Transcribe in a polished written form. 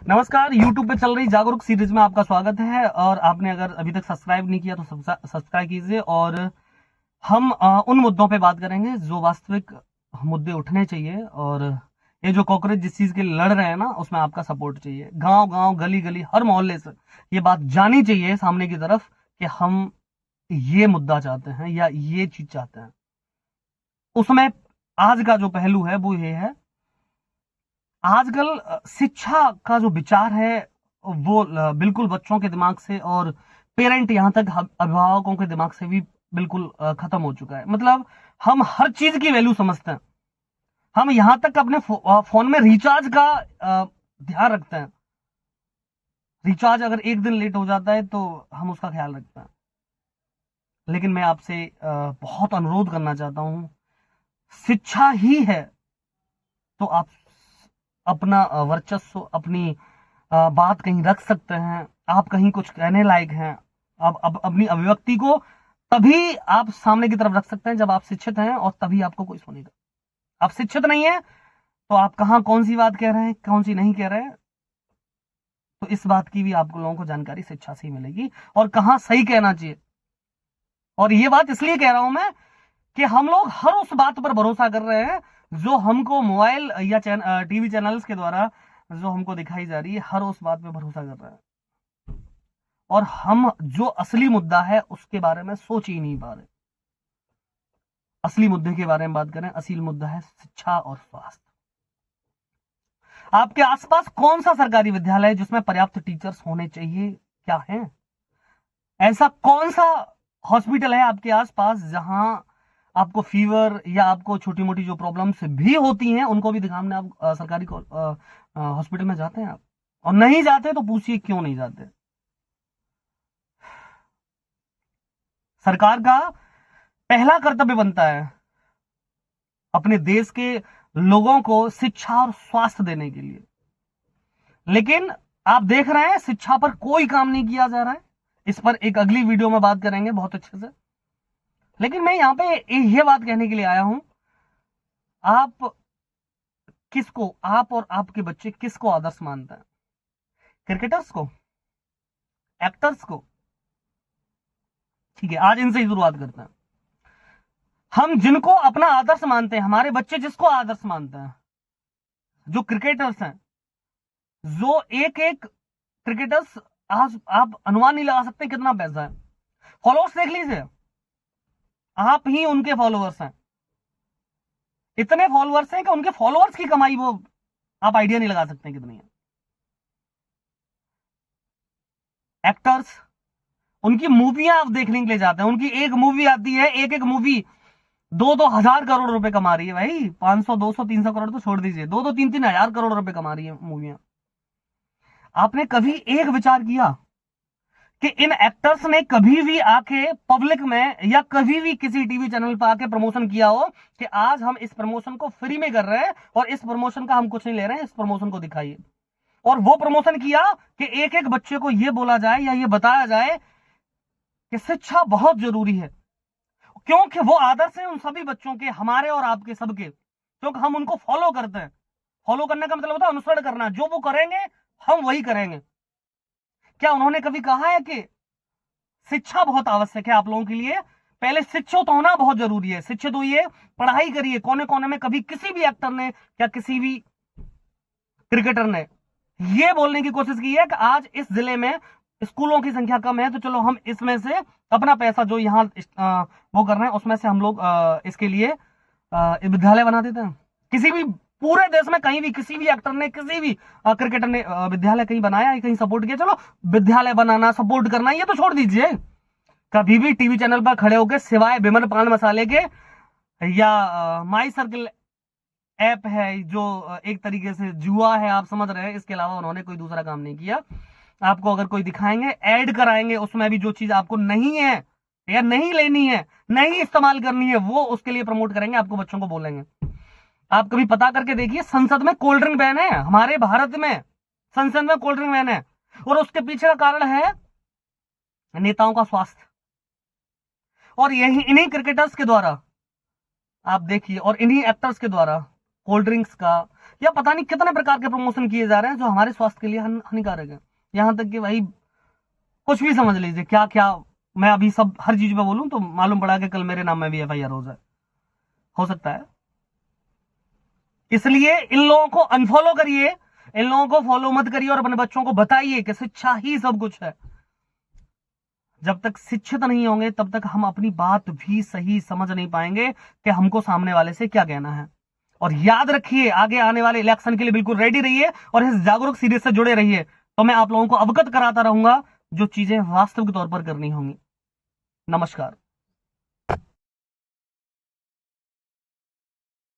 नमस्कार, YouTube पे चल रही जागरूक सीरीज में आपका स्वागत है। और आपने अगर अभी तक सब्सक्राइब नहीं किया तो सब्सक्राइब कीजिए। और हम उन मुद्दों पे बात करेंगे जो वास्तविक मुद्दे उठने चाहिए। और ये जो कॉकरोच जिस चीज के लिए लड़ रहे हैं ना, उसमें आपका सपोर्ट चाहिए। गांव गांव, गली गली, हर मोहल्ले से ये बात जानी चाहिए सामने की तरफ कि हम ये मुद्दा चाहते हैं या ये चीज चाहते हैं। उसमें आज का जो पहलू है वो ये है, आजकल शिक्षा का जो विचार है वो बिल्कुल बच्चों के दिमाग से और पेरेंट यहां तक अभिभावकों के दिमाग से भी बिल्कुल खत्म हो चुका है। मतलब हम हर चीज की वैल्यू समझते हैं। हम यहां तक अपने फोन में रिचार्ज का ध्यान रखते हैं। रिचार्ज अगर एक दिन लेट हो जाता है तो हम उसका ख्याल रखते हैं। लेकिन मैं आपसे बहुत अनुरोध करना चाहता हूं, शिक्षा ही है तो आप अपना वर्चस्व, अपनी बात कहीं रख सकते हैं। आप कहीं कुछ कहने लायक हैं। अब अपनी अभिव्यक्ति को तभी आप सामने की तरफ रख सकते हैं जब आप शिक्षित हैं, और तभी आपको कोई सुनेगा। आप शिक्षित नहीं है तो आप कहां कौन सी बात कह रहे हैं, कौन सी नहीं कह रहे हैं, तो इस बात की भी आप लोगों को जानकारी शिक्षा से ही मिलेगी और कहां सही कहना चाहिए। और ये बात इसलिए कह रहा हूं मैं कि हम लोग हर उस बात पर भरोसा कर रहे हैं जो हमको मोबाइल या टीवी चैनल्स के द्वारा जो हमको दिखाई जा रही है, हर उस बात पे भरोसा कर रहे हैं। और हम जो असली मुद्दा है उसके बारे में सोच ही नहीं पा रहे। असली मुद्दे के बारे में बात करें, असली मुद्दा है शिक्षा और स्वास्थ्य। आपके आसपास कौन सा सरकारी विद्यालय है जिसमें पर्याप्त टीचर्स होने चाहिए? क्या है ऐसा? कौन सा हॉस्पिटल है आपके आसपास जहां आपको फीवर या आपको छोटी मोटी जो प्रॉब्लम्स भी होती हैं उनको भी दिखाने आप सरकारी हॉस्पिटल में जाते हैं? आप और नहीं जाते तो पूछिए क्यों नहीं जाते। सरकार का पहला कर्तव्य बनता है अपने देश के लोगों को शिक्षा और स्वास्थ्य देने के लिए। लेकिन आप देख रहे हैं शिक्षा पर कोई काम नहीं किया जा रहा है। इस पर एक अगली वीडियो में बात करेंगे बहुत अच्छे से। लेकिन मैं यहां पे यह बात कहने के लिए आया हूं, आप किसको, आप और आपके बच्चे किसको आदर्श मानते हैं? क्रिकेटर्स को? एक्टर्स को? ठीक है, आज इनसे ही शुरुआत करते हैं। हम जिनको अपना आदर्श मानते हैं, हमारे बच्चे जिसको आदर्श मानते हैं, जो क्रिकेटर्स हैं, जो एक एक क्रिकेटर्स, आज आप अनुमान नहीं लगा सकते कितना पैसा है। फॉलोअर्स देख लीजिए, आप ही उनके फॉलोअर्स हैं। इतने फॉलोअर्स हैं कि उनके फॉलोअर्स की कमाई वो आप आइडिया नहीं लगा सकते कितनी है। एक्टर्स, उनकी मूवियां आप देखने के लिए जाते हैं। उनकी एक मूवी आती है, एक एक मूवी 2-2 हजार करोड़ रुपए कमा रही है भाई। 500, 200, 300 करोड़ तो छोड़ दीजिए, 2-2, 3-3 हजार करोड़ रुपए कमा रही है मूवियां। आपने कभी एक विचार किया कि इन एक्टर्स ने कभी भी आके पब्लिक में या कभी भी किसी टीवी चैनल पर आके प्रमोशन किया हो कि आज हम इस प्रमोशन को फ्री में कर रहे हैं और इस प्रमोशन का हम कुछ नहीं ले रहे हैं, इस प्रमोशन को दिखाइए। और वो प्रमोशन किया कि एक एक बच्चे को यह बोला जाए या यह बताया जाए कि शिक्षा बहुत जरूरी है, क्योंकि वो आदर्श है उन सभी बच्चों के, हमारे और आपके सबके, क्योंकि हम उनको फॉलो करते हैं। फॉलो करने का मतलब होता है अनुसरण करना। जो वो करेंगे हम वही करेंगे। क्या उन्होंने कभी कहा है कि शिक्षा बहुत आवश्यक है आप लोगों के लिए? पहले शिक्षित होना बहुत जरूरी है। शिक्षित होइए, पढ़ाई करिए। कोने कोने में कभी किसी भी एक्टर ने या किसी भी क्रिकेटर ने यह बोलने की कोशिश की है कि आज इस जिले में स्कूलों की संख्या कम है तो चलो हम इसमें से अपना पैसा जो यहाँ वो कर रहे हैं उसमें से हम लोग इसके लिए विद्यालय बना देते हैं? किसी भी पूरे देश में कहीं भी किसी भी एक्टर ने, किसी भी क्रिकेटर ने विद्यालय कहीं बनाया है, कहीं सपोर्ट किया? चलो विद्यालय बनाना, सपोर्ट करना ये तो छोड़ दीजिए। कभी भी टीवी चैनल पर खड़े होकर सिवाय विमल पान मसाले के या माई सर्कल ऐप है जो एक तरीके से जुआ है, आप समझ रहे हैं, इसके अलावा उन्होंने कोई दूसरा काम नहीं किया। आपको अगर कोई दिखाएंगे, ऐड कराएंगे, उसमें भी जो चीज आपको नहीं है या नहीं लेनी है, नहीं इस्तेमाल करनी है, वो उसके लिए प्रमोट करेंगे, आपको बच्चों को बोलेंगे। आप कभी पता करके देखिए, संसद में कोल्ड ड्रिंक बैन है। हमारे भारत में संसद में कोल्ड ड्रिंक बैन है और उसके पीछे का कारण है नेताओं का स्वास्थ्य। और यही इन्हीं क्रिकेटर्स के द्वारा आप देखिए और इन्हीं एक्टर्स के द्वारा कोल्ड ड्रिंक्स का या पता नहीं कितने प्रकार के प्रमोशन किए जा रहे हैं जो हमारे स्वास्थ्य के लिए हानिकारक है। यहां तक कि भाई कुछ भी समझ लीजिए, क्या क्या मैं अभी सब हर चीज में बोलूं तो मालूम पड़ा कि कल मेरे नाम में भी FIR हो जाए, हो सकता है। इसलिए इन लोगों को अनफॉलो करिए, इन लोगों को फॉलो मत करिए और अपने बच्चों को बताइए कि शिक्षा ही सब कुछ है। जब तक शिक्षित नहीं होंगे तब तक हम अपनी बात भी सही समझ नहीं पाएंगे कि हमको सामने वाले से क्या कहना है। और याद रखिए, आगे आने वाले इलेक्शन के लिए बिल्कुल रेडी रहिए और इस जागरूक सीरीज से जुड़े रहिए, तो मैं आप लोगों को अवगत कराता रहूंगा जो चीजें वास्तविक तौर पर करनी होंगी। नमस्कार।